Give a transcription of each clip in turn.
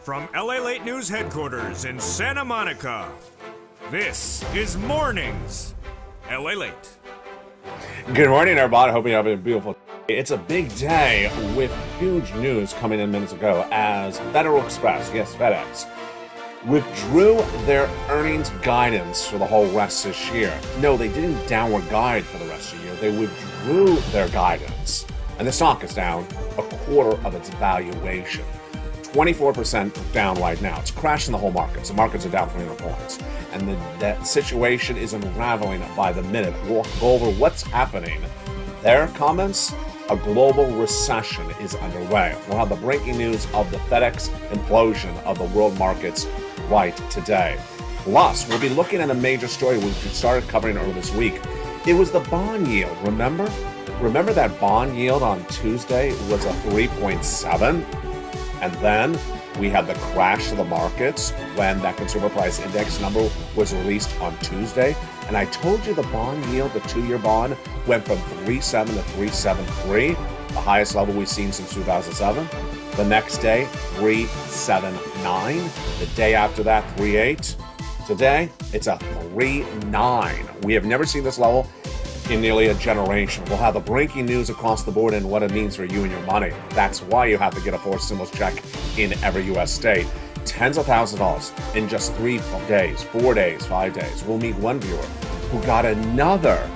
from LALATE News Headquarters in Santa Monica, this is Mornings LALATE. Good morning, everybody. Hope you're having a beautiful day. It's a big day with huge news coming in minutes ago as Federal Express, yes, FedEx, withdrew their earnings guidance for the whole rest of this year. No, they didn't downward guide for the rest of the year. They withdrew their guidance. And the stock is down a quarter of its valuation. 24% down right now. It's crashing the whole markets. The markets are down 300 points. And that situation is unraveling by the minute. We'll go over what's happening. Their comments, a global recession is underway. We'll have the breaking news of the FedEx implosion of the world markets right today. Plus, we'll be looking at a major story we started covering earlier this week. It was the bond yield, remember? Remember that bond yield on Tuesday was a 3.7? And then we had the crash of the markets when that consumer price index number was released on Tuesday. And I told you the bond yield, the 2-year bond, went from 3.7 to 3.73, the highest level we've seen since 2007. The next day, 3.79. The day after that, 3.8. Today, it's a 3.9. We have never seen this level in nearly a generation. We'll have the breaking news across the board and what it means for you and your money. That's why you have to get a forced stimulus check in every U.S. state. Tens of thousands of dollars in just 3 days, 4 days, 5 days. We'll meet one viewer who got another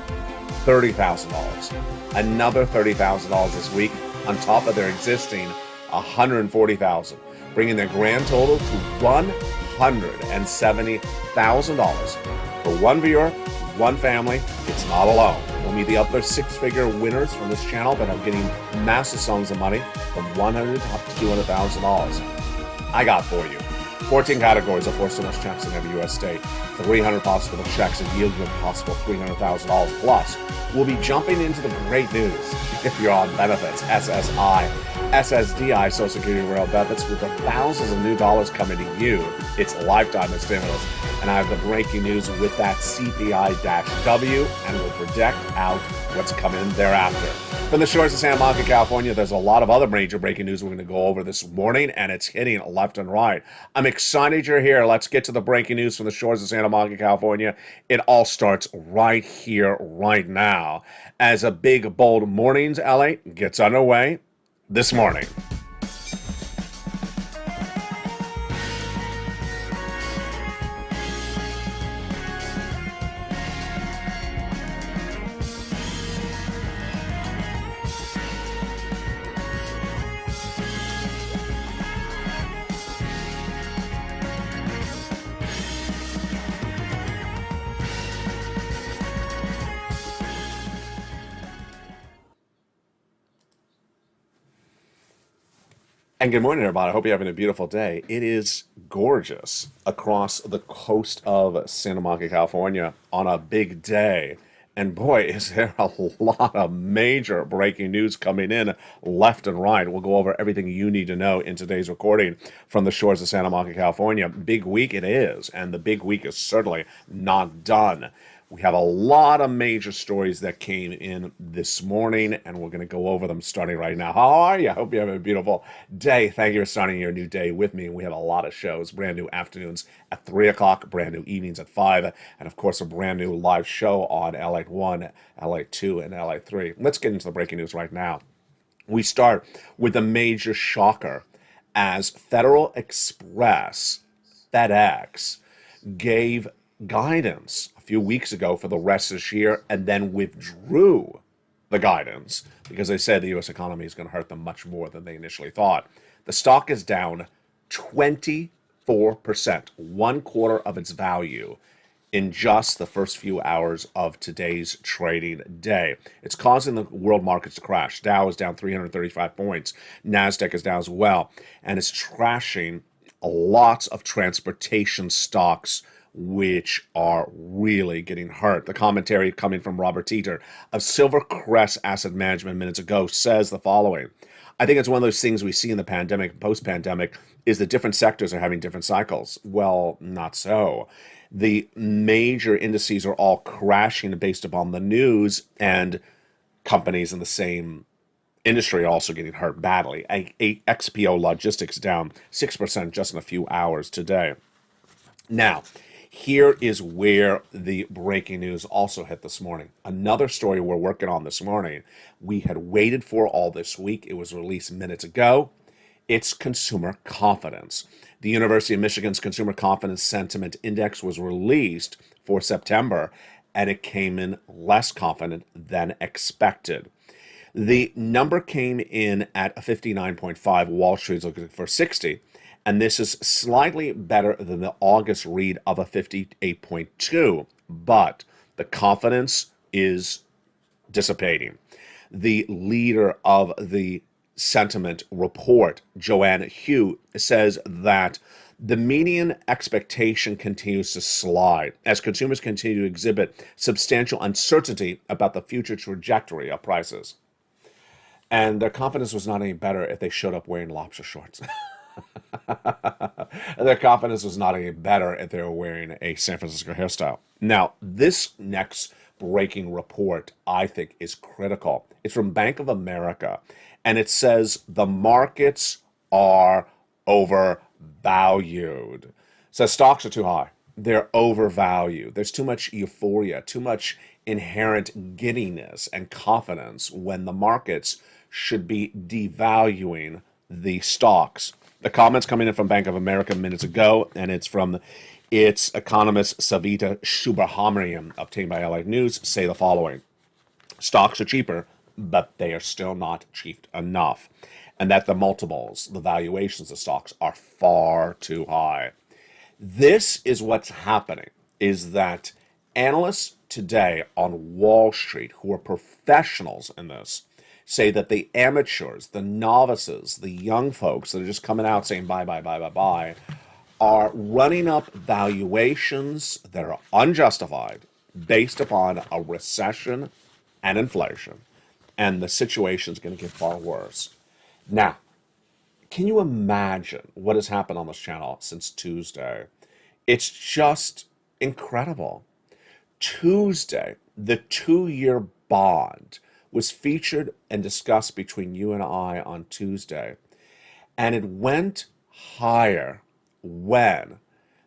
$30,000. Another $30,000 this week on top of their existing $140,000, bringing their grand total to $170,000 for one viewer, one family. It's not alone. We'll meet the other 6-figure winners from this channel that are getting massive sums of money from $100,000 up to $200,000. I got for you 14 categories of forced stimulus checks in every U.S. state, 300 possible checks and yield you a possible $300,000. Plus, we'll be jumping into the great news if you're on benefits, SSI, SSDI, Social Security Rail benefits, with the thousands of new dollars coming to you. It's a lifetime of stimulus. And I have the breaking news with that CPI-W, and we'll project out what's coming thereafter. From the shores of Santa Monica, California, there's a lot of other major breaking news we're going to go over this morning, and it's hitting left and right. I'm excited you're here. Let's get to the breaking news from the shores of Santa Monica, California. It all starts right here, right now, as a big, bold Mornings LA gets underway this morning. And good morning, everybody. I hope you're having a beautiful day. It is gorgeous across the coast of Santa Monica, California on a big day. And boy, is there a lot of major breaking news coming in left and right. We'll go over everything you need to know in today's recording from the shores of Santa Monica, California. Big week it is, and the big week is certainly not done. We have a lot of major stories that came in this morning, and we're going to go over them starting right now. How are you? I hope you have a beautiful day. Thank you for starting your new day with me. We have a lot of shows, brand new afternoons at 3 o'clock, brand new evenings at 5, and of course a brand new live show on LA 1, LA 2, and LA 3. Let's get into the breaking news right now. We start with a major shocker as Federal Express, FedEx, gave guidance a few weeks ago for the rest of this year and then withdrew the guidance because they said the U.S. economy is going to hurt them much more than they initially thought. The stock is down 24%, 1/4 of its value in just the first few hours of today's trading day. It's causing the world markets to crash. Dow is down 335 points. NASDAQ is down as well. And it's trashing lots of transportation stocks which are really getting hurt. The commentary coming from Robert Teeter of Silvercrest Asset Management minutes ago says the following. I think it's one of those things we see in the pandemic, post-pandemic, is that different sectors are having different cycles. Well, not so. The major indices are all crashing based upon the news, and companies in the same industry also getting hurt badly. XPO Logistics down 6% just in a few hours today. Now, here is where the breaking news also hit this morning. Another story we're working on this morning. We had waited for all this week. It was released minutes ago. It's consumer confidence. The University of Michigan's Consumer Confidence Sentiment Index was released for September, and it came in less confident than expected. The number came in at a 59.5. Wall Street's looking for 60. And this is slightly better than the August read of a 58.2. But the confidence is dissipating. The leader of the sentiment report, Joanne Hugh, says that the median expectation continues to slide as consumers continue to exhibit substantial uncertainty about the future trajectory of prices. And their confidence was not any better if they showed up wearing lobster shorts. Their confidence was not any better if they were wearing a San Francisco hairstyle. Now, this next breaking report, I think, is critical. It's from Bank of America, and it says the markets are overvalued. It says stocks are too high. They're overvalued. There's too much euphoria, too much inherent giddiness and confidence when the markets should be devaluing the stocks. The comments coming in from Bank of America minutes ago, and it's from its economist Savita Subramanian, obtained by LA News, say the following. Stocks are cheaper, but they are still not cheap enough. And that the multiples, the valuations of stocks are far too high. This is what's happening, is that analysts today on Wall Street, who are professionals in this, say that the amateurs, the novices, the young folks that are just coming out saying buy, buy, buy, buy, buy, are running up valuations that are unjustified based upon a recession and inflation. And the situation is going to get far worse. Now, can you imagine what has happened on this channel since Tuesday? It's just incredible. Tuesday, the 2-year bond was featured and discussed between you and I on Tuesday. And it went higher when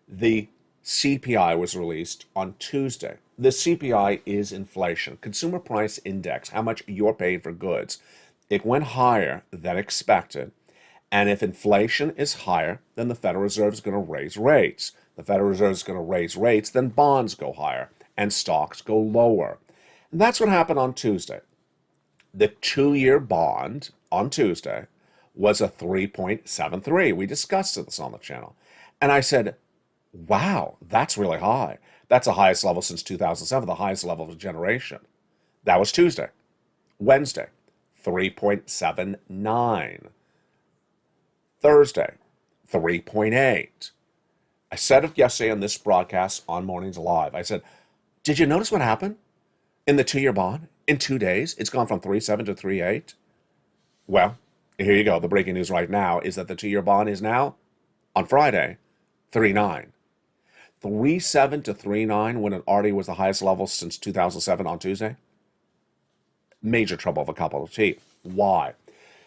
the CPI was released on Tuesday. The CPI is inflation, consumer price index, how much you're paying for goods. It went higher than expected. And if inflation is higher, then the Federal Reserve is going to raise rates. The Federal Reserve is going to raise rates, then bonds go higher and stocks go lower. And that's what happened on Tuesday. The 2-year bond on Tuesday was a 3.73. We discussed this on the channel. And I said, wow, that's really high. That's the highest level since 2007, the highest level of a generation. That was Tuesday. Wednesday, 3.79. Thursday, 3.8. I said it yesterday on this broadcast on Mornings Live. I said, did you notice what happened in the 2-year bond? In 2 days, it's gone from 3.7 to 3.8. Well, here you go. The breaking news right now is that the 2-year bond is now, on Friday, 3.9. 3.7 to 3.9 when it already was the highest level since 2007 on Tuesday? Major trouble of a cup of tea. Why?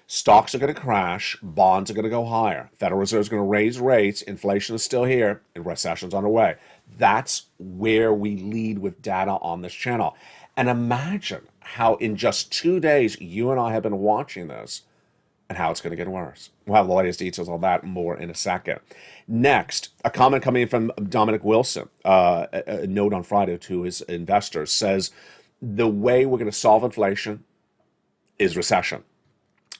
Stocks are going to crash. Bonds are going to go higher. Federal Reserve is going to raise rates. Inflation is still here. And recession's underway. That's where we lead with data on this channel. And imagine how in just 2 days you and I have been watching this and how it's going to get worse. We'll have the latest details on that more in a second. Next, a comment coming in from Dominic Wilson, a note on Friday to his investors, says the way we're going to solve inflation is recession.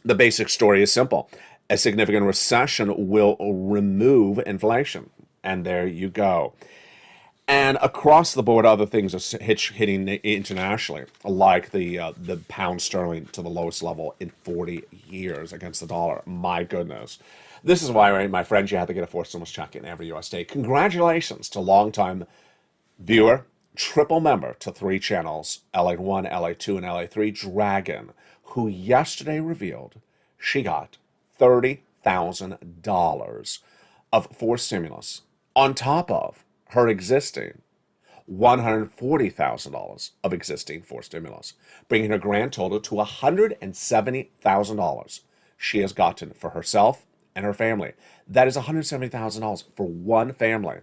The basic story is simple. A significant recession will remove inflation. And there you go. And across the board, other things are hitting internationally, like the pound sterling to the lowest level in 40 years against the dollar. My goodness. This is why, my friends, you have to get a forced stimulus check in every U.S. state. Congratulations to longtime viewer, triple member to 3 channels, LA1, LA2, and LA3, Dragon, who yesterday revealed she got $30,000 of forced stimulus on top of her existing $140,000 of existing for stimulus, bringing her grand total to $170,000 she has gotten for herself and her family. That is $170,000 for one family,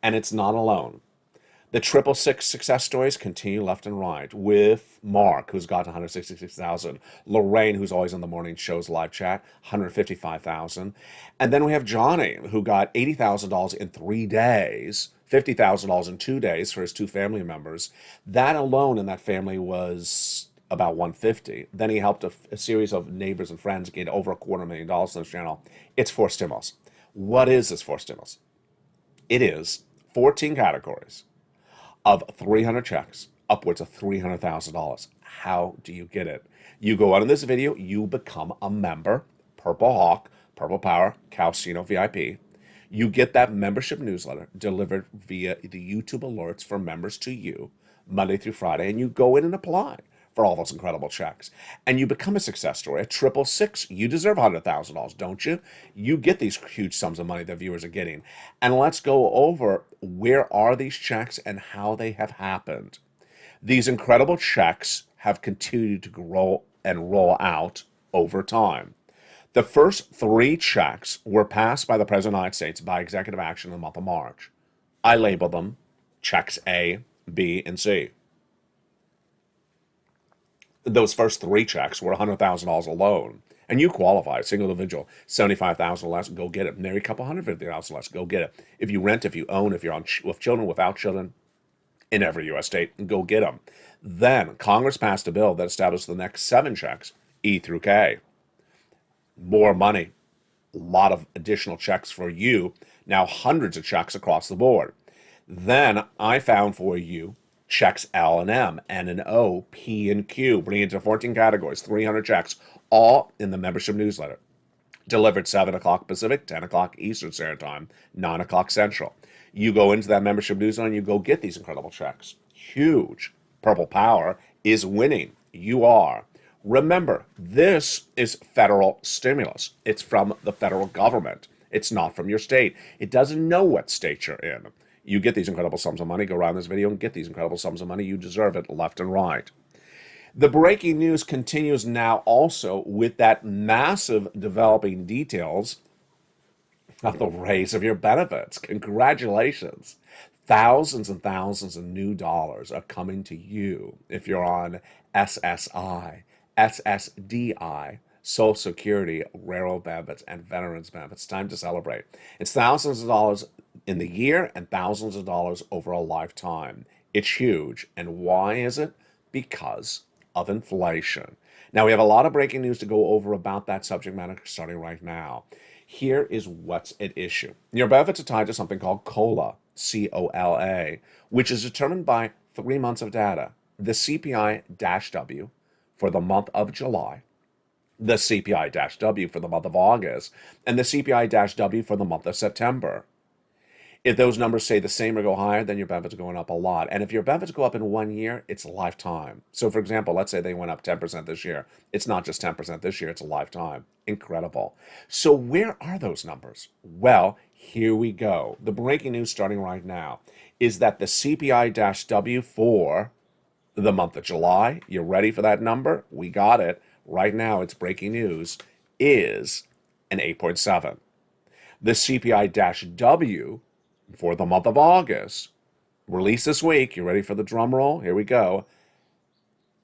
and it's not alone. The 666 success stories continue left and right with Mark, who's got 166,000, Lorraine, who's always on the morning show's live chat, 155,000, and then we have Johnny, who got $80,000 in 3 days, $50,000 in 2 days for his two family members. That alone in that family was about 150. Then he helped a series of neighbors and friends get over $250,000 on this channel. It's for stimulus. What is this for stimulus? It is 14 categories of 300 checks, upwards of $300,000. How do you get it? You go on in this video, you become a member, Purple Hawk, Purple Power, Calcino VIP. You get that membership newsletter delivered via the YouTube alerts for members to you Monday through Friday, and you go in and apply for all those incredible checks. And you become a success story. At 666, you deserve $100,000, don't you? You get these huge sums of money that viewers are getting. And let's go over where are these checks and how they have happened. These incredible checks have continued to grow and roll out over time. The first 3 checks were passed by the President of the United States by executive action in the month of March. I labeled them checks A, B, and C. Those first 3 checks were $100,000 alone. And you qualify, single individual, $75,000 less, go get it. Married couple, $150,000 less, go get it. If you rent, if you own, if you're on with children, without children, in every U.S. state, go get them. Then Congress passed a bill that established the next 7 checks, E through K. More money, a lot of additional checks for you, now hundreds of checks across the board. Then I found for you checks L and M, N and O, P and Q, bringing it to 14 categories, 300 checks, all in the membership newsletter. Delivered 7 o'clock Pacific, 10 o'clock Eastern Standard Time, 9 o'clock Central. You go into that membership newsletter and you go get these incredible checks. Huge. Purple Power is winning. You are. Remember, this is federal stimulus. It's from the federal government. It's not from your state. It doesn't know what state you're in. You get these incredible sums of money. Go around this video and get these incredible sums of money. You deserve it left and right. The breaking news continues now also with that massive developing details of the raise of your benefits. Congratulations. Thousands and thousands of new dollars are coming to you if you're on SSI, SSDI, Social Security, Railroad benefits, and Veterans benefits. Time to celebrate. It's thousands of dollars in the year and thousands of dollars over a lifetime. It's huge. And why is it? Because of inflation. Now, we have a lot of breaking news to go over about that subject matter starting right now. Here is what's at issue. Your benefits are tied to something called COLA, C-O-L-A, which is determined by 3 months of data. The CPI-W for the month of July, the CPI-W for the month of August, and the CPI-W for the month of September. If those numbers stay the same or go higher, then your benefits are going up a lot. And if your benefits go up in 1 year, it's a lifetime. So for example, let's say they went up 10% this year. It's not just 10% this year, it's a lifetime. Incredible. So where are those numbers? Well, here we go. The breaking news starting right now is that the CPI-W for the month of July, you ready for that number? We got it. Right now, it's breaking news, is an 8.7. The CPI-W for the month of August, released this week, you ready for the drum roll? Here we go,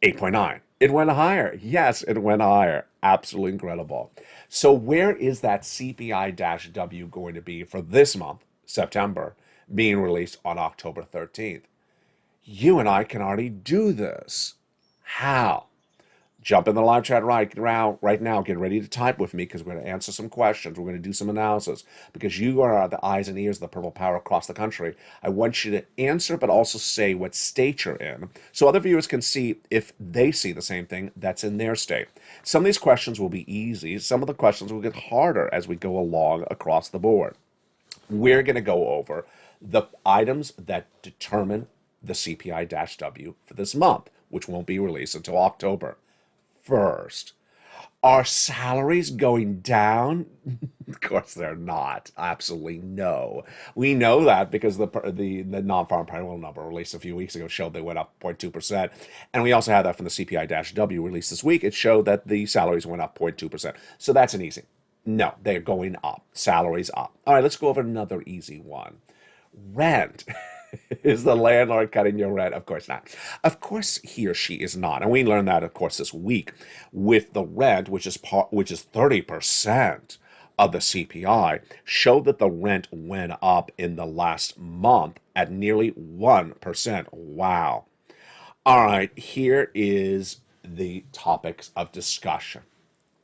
8.9. It went higher. Yes, it went higher. Absolutely incredible. So where is that CPI-W going to be for this month, September, being released on October 13th? You and I can already do this. How? Jump in the live chat right now. Get ready to type with me because we're going to answer some questions. We're going to do some analysis because you are the eyes and ears of the Purple Power across the country. I want you to answer, but also say what state you're in so other viewers can see if they see the same thing that's in their state. Some of these questions will be easy. Some of the questions will get harder as we go along across the board. We're going to go over the items that determine the CPI-W for this month, which won't be released until October. First, are salaries going down? Of course they're not. Absolutely no. We know that because the non-farm payroll number released a few weeks ago showed they went up 0.2%. And we also had that from the CPI-W released this week. It showed that the salaries went up 0.2%. So that's an easy. No, they're going up. Salaries up. All right, let's go over another easy one. Rent. Is the landlord cutting your rent? Of course not. Of course he or she is not. And we learned that, of course, this week with the rent, which is 30% of the CPI, showed that the rent went up in the last month at nearly 1%. Wow. All right, here is the topics of discussion.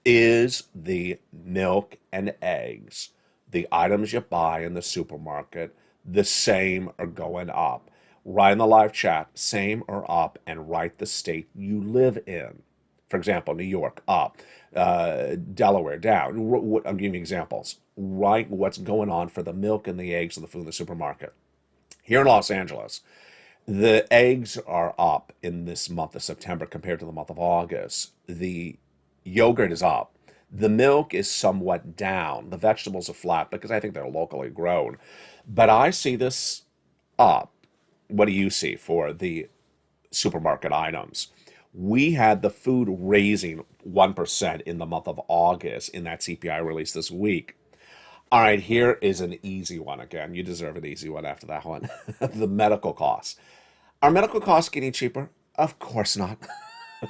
Is the milk and eggs, the items you buy in the supermarket, the same or going up? Write in the live chat, same or up, and write the state you live in. For example, New York, up. Delaware, down. I'm giving you examples. Write what's going on for the milk and the eggs and the food in the supermarket. Here in Los Angeles, the eggs are up in this month of September compared to the month of August. The yogurt is up. The milk is somewhat down. The vegetables are flat because I think they're locally grown. But I see this up. What do you see for the supermarket items? We had the food raising 1% in the month of August in that CPI release this week. All right, here is an easy one again. You deserve an easy one after that one. The medical costs. Are medical costs getting cheaper? Of course not.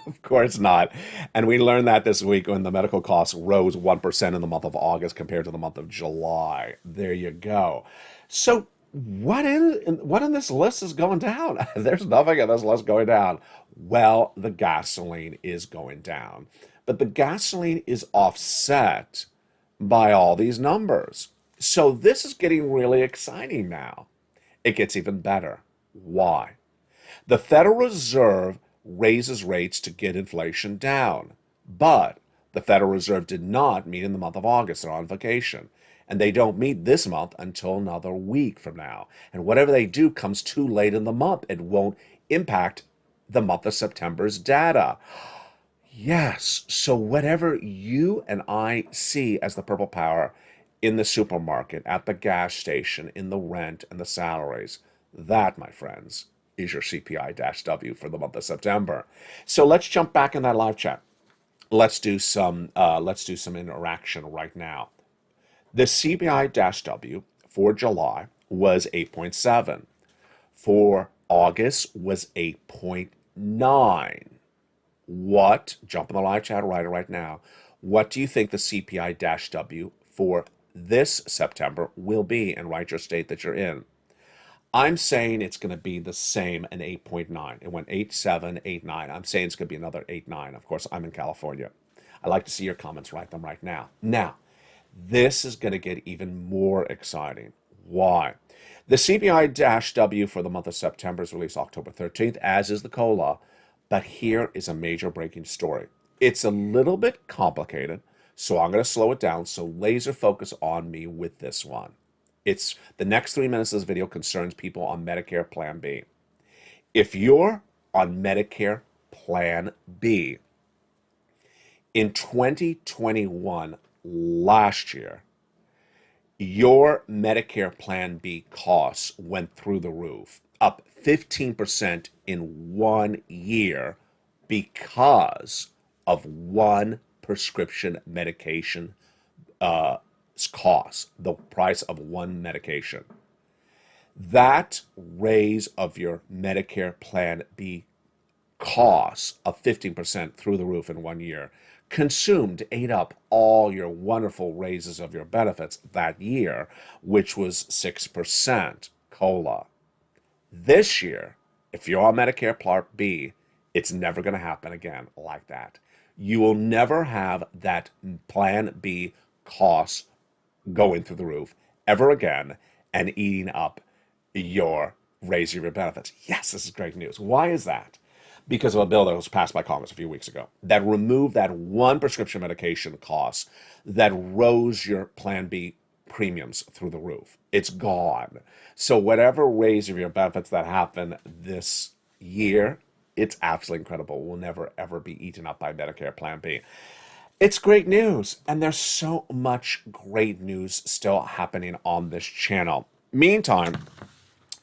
Of course not. And we learned that this week when the medical costs rose 1% in the month of August compared to the month of July. There you go. So what in this list is going down? There's nothing in this list going down. Well, the gasoline is going down. But the gasoline is offset by all these numbers. So this is getting really exciting now. It gets even better. Why? The Federal Reserve raises rates to get inflation down. But the Federal Reserve did not meet in the month of August. They're on vacation. And they don't meet this month until another week from now. And whatever they do comes too late in the month. It won't impact the month of September's data. Yes, so whatever you and I see as the purple power in the supermarket, at the gas station, in the rent and the salaries, that, my friends, is your CPI-W for the month of September. So let's jump back in that live chat. Let's do some interaction right now. The CPI-W for July was 8.7. For August was 8.9. What, jump in the live chat right now, what do you think the CPI-W for this September will be? And write your state that you're in. I'm saying it's going to be the same, an 8.9. It went 8.7, 8.9. I'm saying it's going to be another 8.9. Of course, I'm in California. I'd like to see your comments. Write them right now. Now, this is going to get even more exciting. Why? The CPI-W for the month of September is released October 13th, as is the COLA. But here is a major breaking story. It's a little bit complicated, so I'm going to slow it down. So laser focus on me with this one. It's the next 3 minutes of this video concerns people on Medicare Plan B. If you're on Medicare Plan B, in 2021, last year, your Medicare Plan B costs went through the roof, up 15% in 1 year because of one prescription medication cost, the price of one medication. That raise of your Medicare Plan B costs of 15% through the roof in 1 year ate up all your wonderful raises of your benefits that year, which was 6% COLA. This year, if you're on Medicare Part B, it's never going to happen again like that. You will never have that Plan B costs going through the roof ever again and eating up your raise of your benefits. Yes, this is great news. Why is that? Because of a bill that was passed by Congress a few weeks ago that removed that one prescription medication cost that rose your Plan B premiums through the roof. It's gone. So whatever raise of your benefits that happen this year, it's absolutely incredible. Will never, ever be eaten up by Medicare Plan B. It's great news, and there's so much great news still happening on this channel. Meantime,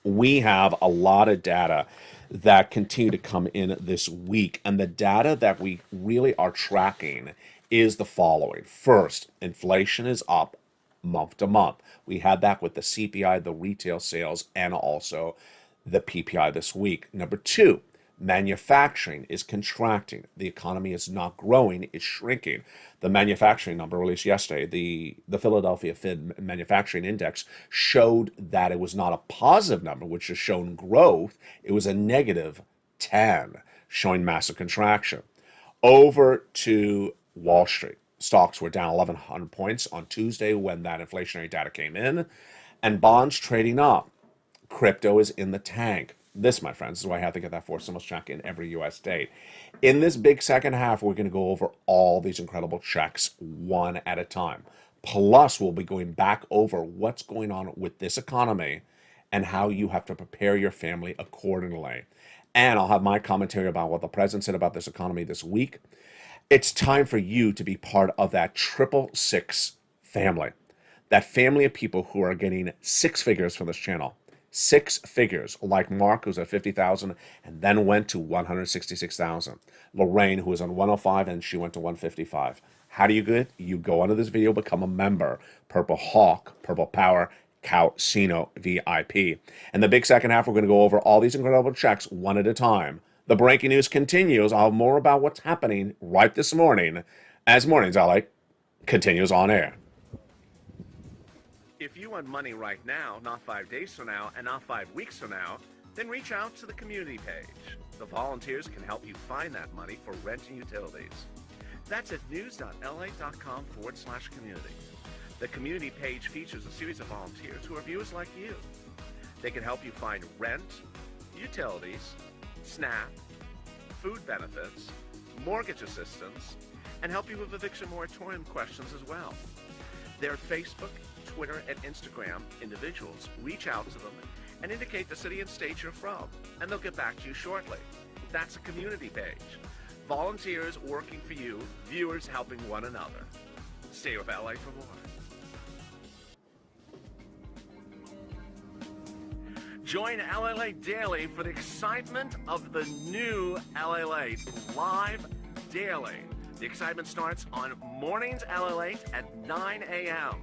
we have a lot of data that continue to come in this week, and the data that we really are tracking is the following. First, inflation is up month to month. We had that with the CPI, the retail sales, and also the PPI this week. Number two, manufacturing is contracting. The economy is not growing, it's shrinking. The manufacturing number released yesterday, the Philadelphia Fed Manufacturing Index, showed that it was not a positive number, which has shown growth. It was a negative 10, showing massive contraction. Over to Wall Street. Stocks were down 1,100 points on Tuesday when that inflationary data came in, and bonds trading up. Crypto is in the tank. This, my friends, is why I have to get that four stimulus check in every U.S. state. In this big second half, we're going to go over all these incredible checks one at a time. Plus, we'll be going back over what's going on with this economy and how you have to prepare your family accordingly. And I'll have my commentary about what the president said about this economy this week. It's time for you to be part of that 666 family, that family of people who are getting six figures from this channel. Six figures, like Mark, who's at 50,000 and then went to 166,000. Lorraine, who was on 105 and she went to 155. How do you get? You go under this video, become a member. Purple Hawk, Purple Power, Casino VIP. And the big second half, we're going to go over all these incredible checks one at a time. The breaking news continues. I'll have more about what's happening right this morning as Mornings LA continues on air. If you want money right now, not 5 days from now, and not 5 weeks from now, then reach out to the community page. The volunteers can help you find that money for rent and utilities. That's at news.la.com/community. The community page features a series of volunteers who are viewers like you. They can help you find rent, utilities, SNAP, food benefits, mortgage assistance, and help you with eviction moratorium questions as well. Their Facebook, Twitter, and Instagram individuals reach out to them and indicate the city and state you're from, and they'll get back to you shortly. That's a community page. Volunteers working for you, viewers helping one another. Stay with LA for more. Join LALATE Daily for the excitement of the new LALATE live daily. The excitement starts on Mornings LALATE at 9 a.m.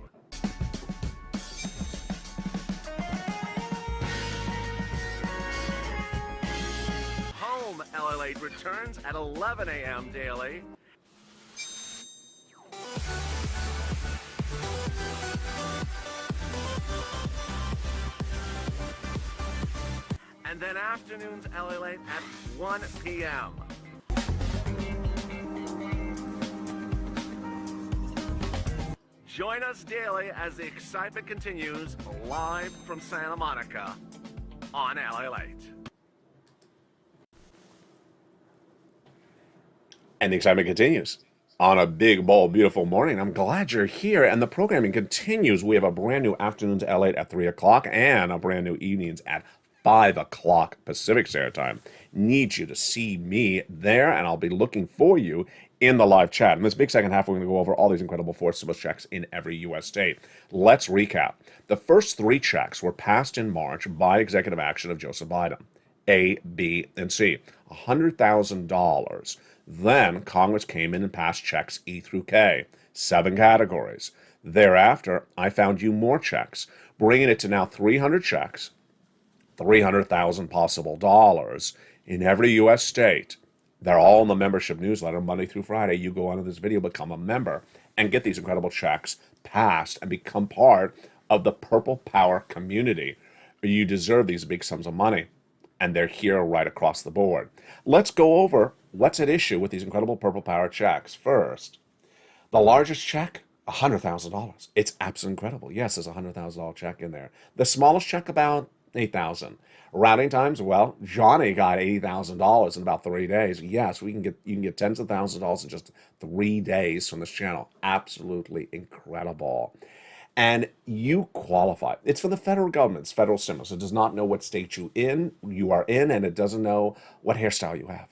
Home LALATE returns at 11 a.m. daily. And then afternoons LALATE at 1 p.m. Join us daily as the excitement continues live from Santa Monica on LALATE. And the excitement continues on a big, bold, beautiful morning. I'm glad you're here, and the programming continues. We have a brand new Afternoons LA at 3 o'clock and a brand new Evenings at 5 o'clock Pacific Standard Time. Need you to see me there, and I'll be looking for you in the live chat. In this big second half, we're going to go over all these incredible four stimulus checks in every U.S. state. Let's recap. The first three checks were passed in March by executive action of Joseph Biden. A, B, and C. $100,000. Then Congress came in and passed checks E through K, 7 categories. Thereafter, I found you more checks, bringing it to now 300 checks, 300,000 possible dollars in every U.S. state. They're all in the membership newsletter Monday through Friday. You go onto this video, become a member, and get these incredible checks passed and become part of the Purple Power community. You deserve these big sums of money, and they're here right across the board. Let's go over what's at issue with these incredible Purple Power checks. First, the largest check, $100,000. It's absolutely incredible. Yes, there's a $100,000 check in there. The smallest check, about $8,000. Routing times, well, Johnny got $80,000 in about 3 days. Yes, you can get tens of thousands of dollars in just 3 days from this channel. Absolutely incredible. And you qualify. It's for the federal government's federal stimulus. It does not know what state you are in, and it doesn't know what hairstyle you have.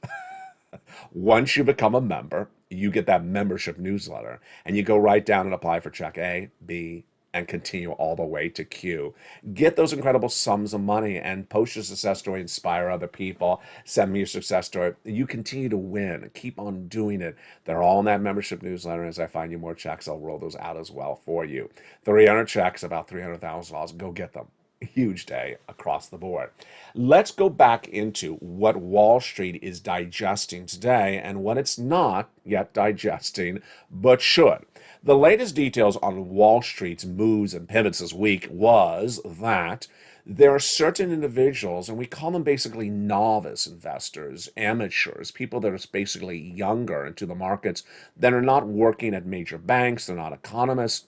Once you become a member, you get that membership newsletter, and you go right down and apply for check A, B, and continue all the way to Q. Get those incredible sums of money and post your success story, inspire other people, send me your success story. You continue to win. Keep on doing it. They're all in that membership newsletter. As I find you more checks, I'll roll those out as well for you. 300 checks, about $300,000. Go get them. Huge day across the board. Let's go back into what Wall Street is digesting today and what it's not yet digesting, but should. The latest details on Wall Street's moves and pivots this week was that there are certain individuals, and we call them basically novice investors, amateurs, people that are basically younger into the markets, that are not working at major banks, they're not economists,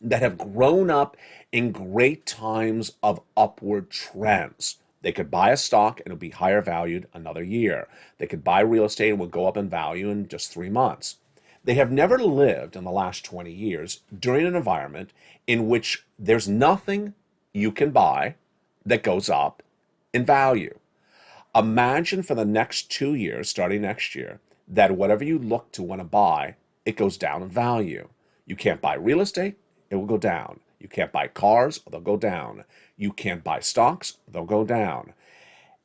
that have grown up in great times of upward trends. They could buy a stock and it'll be higher valued another year. They could buy real estate and will go up in value in just 3 months. They have never lived in the last 20 years during an environment in which there's nothing you can buy that goes up in value. Imagine for the next 2 years, starting next year, that whatever you look to want to buy, it goes down in value. You can't buy real estate, it will go down. You can't buy cars, they'll go down. You can't buy stocks, they'll go down.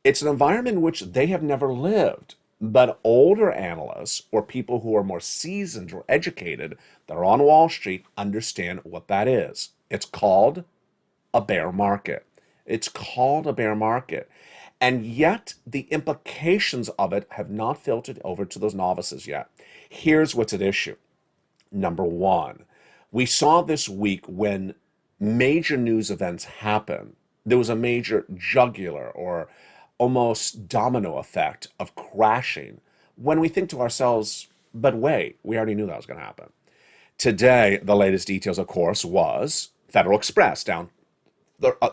It's an environment in which they have never lived. But older analysts or people who are more seasoned or educated that are on Wall Street understand what that is. It's called a bear market. It's called a bear market. And yet the implications of it have not filtered over to those novices yet. Here's what's at issue. Number one, we saw this week when major news events happen, there was a major jugular or almost domino effect of crashing when we think to ourselves, but wait, we already knew that was going to happen. Today, the latest details, of course, was Federal Express down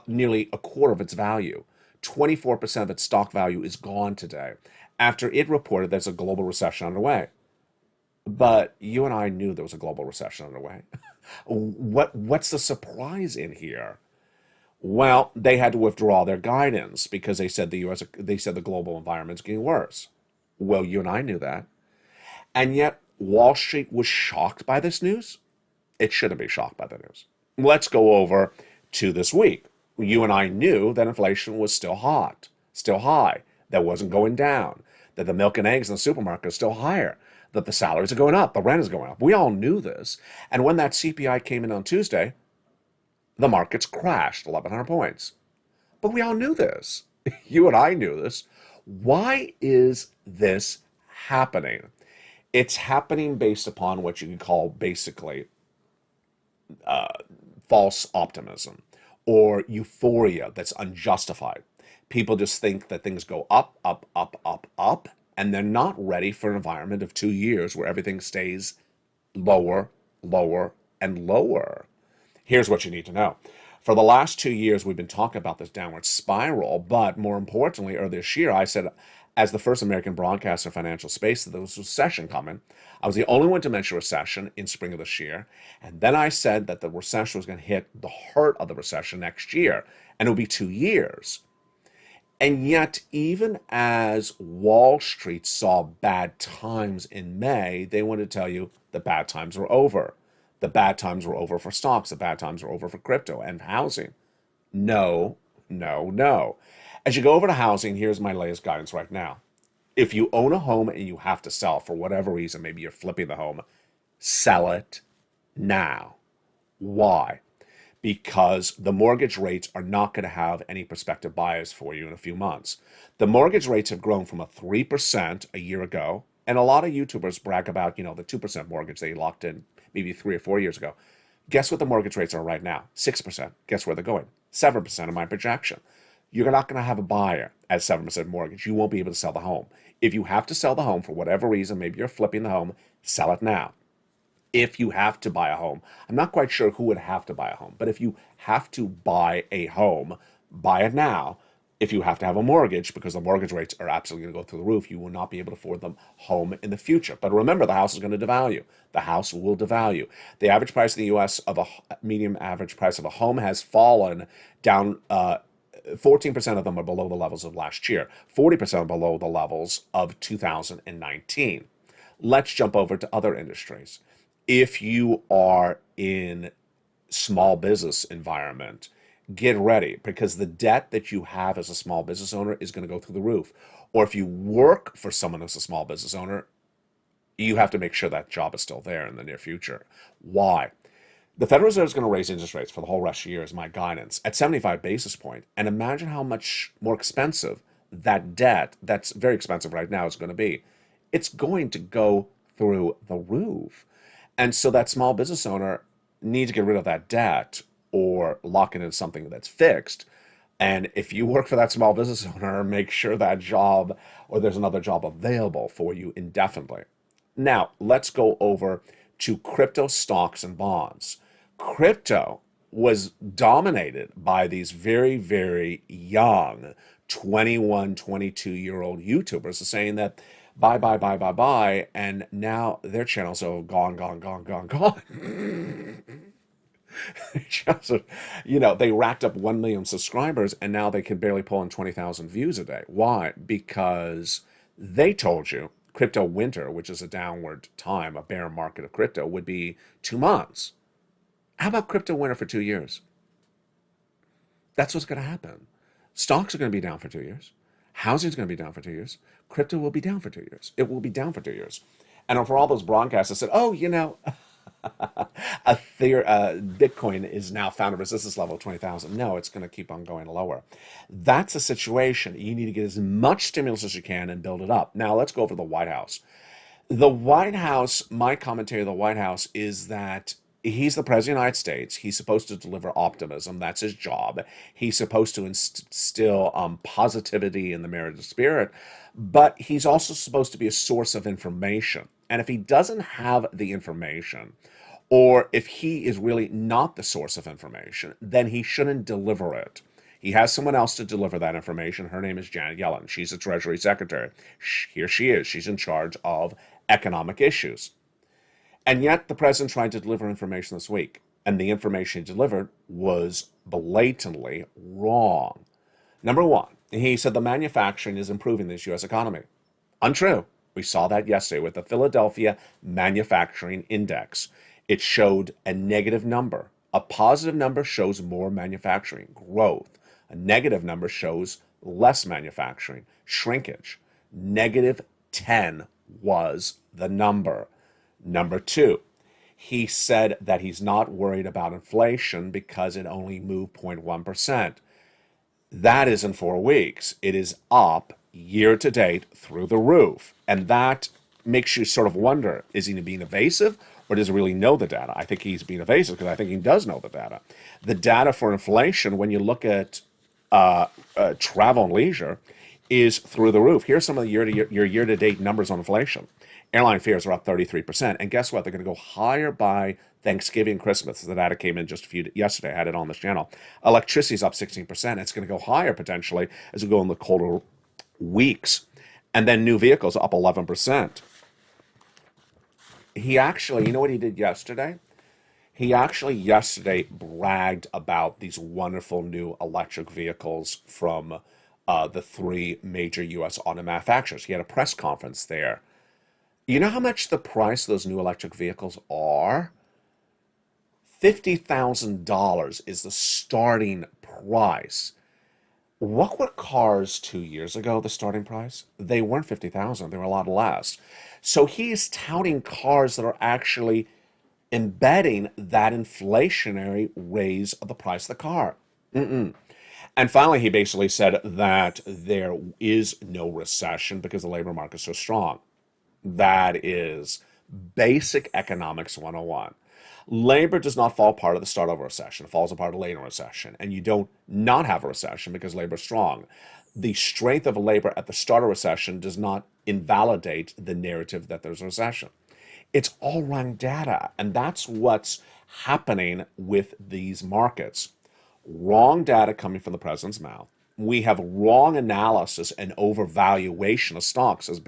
nearly a quarter of its value. 24% of its stock value is gone today after it reported there's a global recession underway. But you and I knew there was a global recession underway. What's the surprise in here? Well, they had to withdraw their guidance because they said the global environment's getting worse. Well, you and I knew that. And yet Wall Street was shocked by this news. It shouldn't be shocked by the news. Let's go over to this week. You and I knew that inflation was still hot, still high, that wasn't going down, that the milk and eggs in the supermarket is still higher, that the salaries are going up, the rent is going up. We all knew this. And when that CPI came in on Tuesday, the markets crashed 1,100 points. But we all knew this. You and I knew this. Why is this happening? It's happening based upon what you can call basically false optimism or euphoria that's unjustified. People just think that things go up, up, up, up, up, and they're not ready for an environment of 2 years where everything stays lower, lower, and lower. Here's what you need to know. For the last 2 years, we've been talking about this downward spiral, but more importantly, earlier this year, I said, as the first American broadcaster in financial space, that there was a recession coming. I was the only one to mention recession in spring of this year. And then I said that the recession was going to hit the heart of the recession next year, and it'll be 2 years. And yet, even as Wall Street saw bad times in May, they wanted to tell you the bad times were over. The bad times were over for stocks. The bad times were over for crypto and housing. No, no, no. As you go over to housing, here's my latest guidance right now. If you own a home and you have to sell for whatever reason, maybe you're flipping the home, sell it now. Why? Because the mortgage rates are not going to have any prospective buyers for you in a few months. The mortgage rates have grown from a 3% a year ago, and a lot of YouTubers brag about, the 2% mortgage they locked in maybe 3 or 4 years ago. Guess what the mortgage rates are right now? 6%. Guess where they're going? 7% of my projection. You're not going to have a buyer at 7% mortgage. You won't be able to sell the home. If you have to sell the home for whatever reason, maybe you're flipping the home, sell it now. If you have to buy a home, I'm not quite sure who would have to buy a home, but if you have to buy a home, buy it now. If you have to have a mortgage, because the mortgage rates are absolutely going to go through the roof, you will not be able to afford them home in the future. But remember, the house is going to devalue. The house will devalue. The average price in the U.S. of a medium average price of a home has fallen down. 14% of them are below the levels of last year. 40% are below the levels of 2019. Let's jump over to other industries. If you are in small business environment, get ready because the debt that you have as a small business owner is going to go through the roof. Or if you work for someone as a small business owner, you have to make sure that job is still there in the near future. Why? The Federal Reserve is going to raise interest rates for the whole rest of the year, is my guidance, at 75 basis point. And imagine how much more expensive that debt, that's very expensive right now, is going to be. It's going to go through the roof. And so that small business owner needs to get rid of that debt or lock it into something that's fixed. And if you work for that small business owner, make sure that job or there's another job available for you indefinitely. Now, let's go over to crypto stocks and bonds. Crypto was dominated by these very, very young 21, 22-year-old YouTubers saying that buy, buy, buy, buy, buy, and now their channels are gone, gone, gone, gone, gone. Just, they racked up 1 million subscribers and now they can barely pull in 20,000 views a day. Why? Because they told you crypto winter, which is a downward time, a bear market of crypto, would be 2 months. How about crypto winter for 2 years? That's what's going to happen. Stocks are going to be down for 2 years. Housing is going to be down for 2 years. Crypto will be down for 2 years. It will be down for 2 years. And for all those broadcasts that said, Bitcoin is now found a resistance level of 20,000. No, it's going to keep on going lower. That's a situation. You need to get as much stimulus as you can and build it up. Now, let's go over to the White House. The White House, my commentary of the White House is that he's the President of the United States. He's supposed to deliver optimism. That's his job. He's supposed to instill positivity in the marriage spirit, but he's also supposed to be a source of information. And if he doesn't have the information, or if he is really not the source of information, then he shouldn't deliver it. He has someone else to deliver that information. Her name is Janet Yellen. She's the Treasury Secretary. Here she is. She's in charge of economic issues. And yet the president tried to deliver information this week, and the information he delivered was blatantly wrong. Number one, he said the manufacturing is improving this U.S. economy. Untrue. We saw that yesterday with the Philadelphia Manufacturing Index. It showed a negative number. A positive number shows more manufacturing growth. A negative number shows less manufacturing shrinkage. -10 was the number. Number two, he said that he's not worried about inflation because it only moved 0.1%. That is in 4 weeks. It is up year to date through the roof. And that makes you sort of wonder, is he being evasive or does he really know the data? I think he's being evasive because I think he does know the data. The data for inflation, when you look at travel and leisure, is through the roof. Here's some of the your year-to-date numbers on inflation. Airline fares are up 33%. And guess what? They're going to go higher by Thanksgiving and Christmas. The data came in just yesterday. I had it on this channel. Electricity is up 16%. It's going to go higher potentially as we go in the colder weeks. And then new vehicles up 11%. He actually, you know what he did yesterday? He actually yesterday bragged about these wonderful new electric vehicles from the 3 major U.S. auto manufacturers. He had a press conference there. You know how much the price of those new electric vehicles are? $50,000 is the starting price. What were cars 2 years ago, the starting price? They weren't $50,000. They were a lot less. So he is touting cars that are actually embedding that inflationary raise of the price of the car. And finally, he basically said that there is no recession because the labor market is so strong. That is basic economics 101. Labor does not fall apart at the start of a recession. It falls apart late in a recession. And you don't not have a recession because labor is strong. The strength of labor at the start of a recession does not invalidate the narrative that there's a recession. It's all wrong data. And that's what's happening with these markets. Wrong data coming from the president's mouth. We have wrong analysis and overvaluation of stocks, says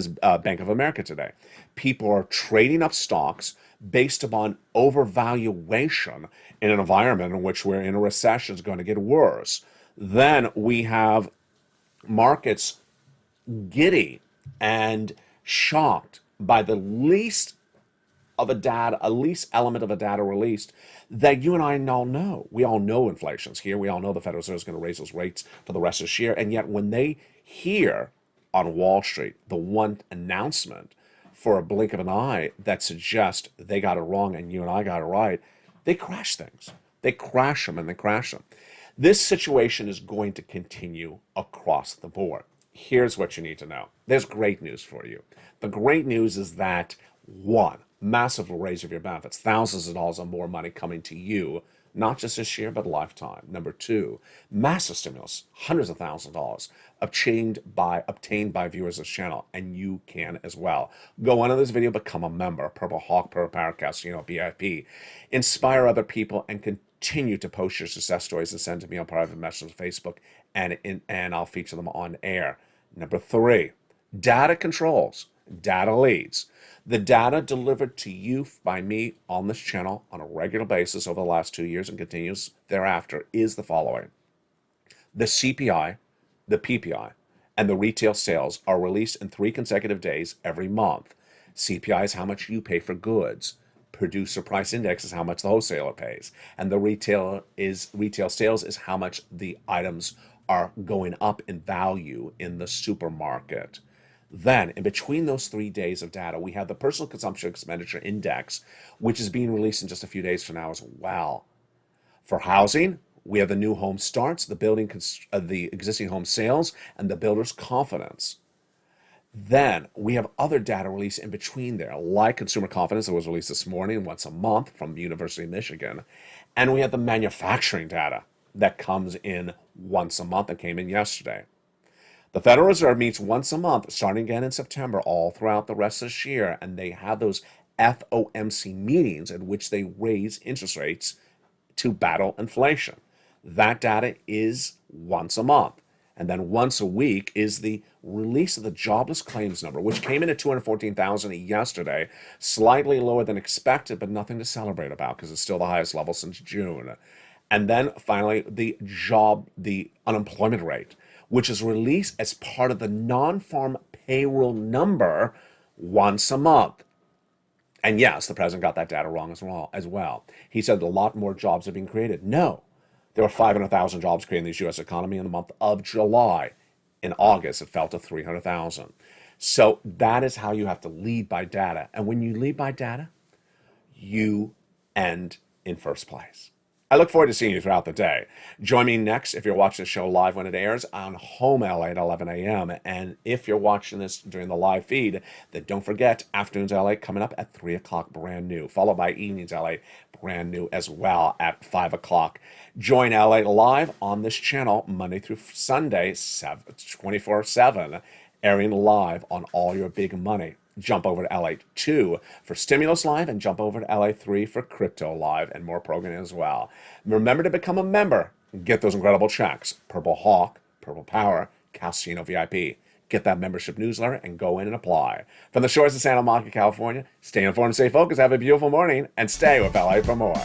Bank of America today. People are trading up stocks based upon overvaluation in an environment in which we're in a recession is going to get worse. Then we have markets giddy and shocked by the least of a data, a least element of a data released that you and I all know. We all know inflation's here. We all know the Federal Reserve is going to raise those rates for the rest of this year. And yet when they hear on Wall Street the one announcement for a blink of an eye that suggests they got it wrong and you and I got it right, they crash things. They crash them and they crash them. This situation is going to continue across the board. Here's what you need to know. There's great news for you. The great news is that, one, massive raise of your benefits, thousands of dollars or more money coming to you, not just this year, but lifetime. Number two, massive stimulus, hundreds of thousands of dollars obtained by viewers of this channel, and you can as well. Go on to this video, become a member, Purple Hawk, Purple Power, Casino, VIP. Inspire other people and continue to post your success stories and send to me on private messages on Facebook, and I'll feature them on air. Number three, data controls, data leads. The data delivered to you by me on this channel on a regular basis over the last 2 years and continues thereafter is the following. The CPI, the PPI, and the retail sales are released in 3 consecutive days every month. CPI is how much you pay for goods. Producer price index is how much the wholesaler pays. And the retail sales is how much the items are going up in value in the supermarket. Then, in between those 3 days of data, we have the Personal Consumption Expenditure Index, which is being released in just a few days from now as well. For housing, we have the new home starts, the existing home sales, and the builder's confidence. Then, we have other data released in between there, like consumer confidence that was released this morning once a month from the University of Michigan. And we have the manufacturing data that comes in once a month and came in yesterday. The Federal Reserve meets once a month, starting again in September, all throughout the rest of this year, and they have those FOMC meetings in which they raise interest rates to battle inflation. That data is once a month. And then once a week is the release of the jobless claims number, which came in at 214,000 yesterday, slightly lower than expected, but nothing to celebrate about because it's still the highest level since June. And then finally, the unemployment rate, which is released as part of the non-farm payroll number once a month. And yes, the president got that data wrong as well. He said a lot more jobs are being created. No, there were 500,000 jobs created in the U.S. economy in the month of July. In August, it fell to 300,000. So that is how you have to lead by data. And when you lead by data, you end in first place. I look forward to seeing you throughout the day. Join me next if you're watching the show live when it airs on Home LA at 11 a.m. And if you're watching this during the live feed, then don't forget Afternoons LA coming up at 3 o'clock brand new, followed by Evenings LA brand new as well at 5 o'clock. Join LA Live on this channel Monday through Sunday, 24/7, airing live on all your big money. Jump over to LA2 for Stimulus Live and jump over to LA3 for Crypto Live and more programming as well. Remember to become a member and get those incredible checks. Purple Hawk, Purple Power, Casino VIP. Get that membership newsletter and go in and apply. From the shores of Santa Monica, California, stay informed, stay focused, have a beautiful morning, and stay with LA for more.